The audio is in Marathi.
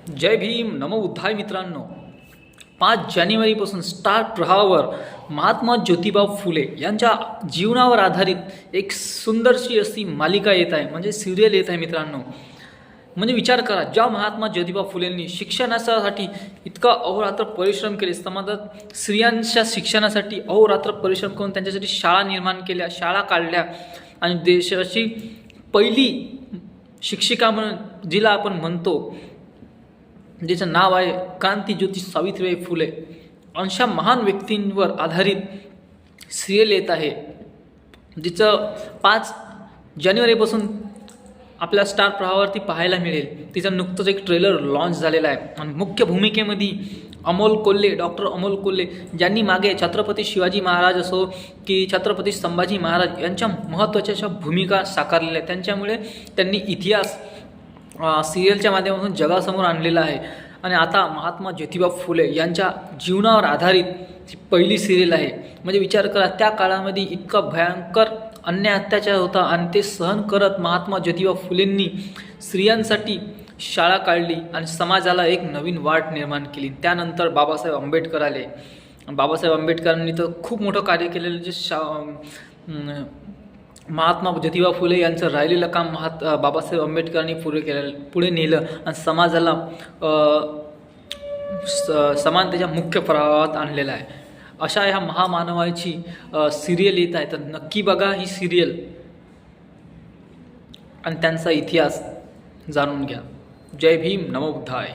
जय भीम नमो बुद्धाय मित्रांनो. 5 जानेवारीपासून स्टार प्रवाहावर महात्मा ज्योतिबा फुले यांच्या जीवनावर आधारित एक सुंदरशी अशी मालिका येत आहे, म्हणजे सिरियल येत आहे मित्रांनो. म्हणजे विचार करा, ज्या महात्मा ज्योतिबा फुलेंनी शिक्षणासाठी इतका अहोरात्र परिश्रम केले, समाजात स्त्रियांच्या शिक्षणासाठी अहोरात्र परिश्रम करून त्यांच्यासाठी शाळा निर्माण केल्या, शाळा काढल्या आणि देशाची पहिली शिक्षिका म्हणून जिला आपण म्हणतो, जिचं नाव आहे क्रांतीज्योती सावित्रीबाई फुले, अशा महान व्यक्तींवर आधारित सिरियल येत आहे, जिचं 5 जानेवारीपासून आपल्या स्टार प्रवाहावरती पाहायला मिळेल. तिचं नुकतंच एक ट्रेलर लॉन्च झालेला आहे आणि मुख्य भूमिकेमध्ये अमोल कोल्हे, डॉक्टर अमोल कोल्हे, ज्यांनी मागे छत्रपती शिवाजी महाराज असो की छत्रपती संभाजी महाराज यांच्या महत्त्वाच्या अशा भूमिका साकारलेल्या आहेत. त्यांच्यामुळे त्यांनी इतिहास सिरियलच्या माध्यमातून जगासमोर आणलेला आहे. आणि आता महात्मा ज्योतिबा फुले यांच्या जीवनावर आधारित ही पहिली सिरियल आहे. म्हणजे विचार करा, त्या काळामध्ये इतका भयंकर अन्याय अत्याचार होता आणि ते सहन करत महात्मा ज्योतिबा फुलेंनी स्त्रियांसाठी शाळा काढली आणि समाजाला एक नवीन वाट निर्माण केली. त्यानंतर बाबासाहेब आंबेडकर आले. बाबासाहेब आंबेडकरांनी तर खूप मोठं कार्य केलेलं, जे महात्मा ज्योतिबा फुले यांचं राहिलेलं काम बाबासाहेब आंबेडकरांनी पुढे नेलं आणि समाजाला समानतेच्या मुख्य प्रवाहात आणलेलं आहे. अशा ह्या महामानवाची सिरियल येत आहे, तर नक्की बघा ही सिरियल आणि त्यांचा इतिहास जाणून घ्या. जय भीम नमो बुद्धाय.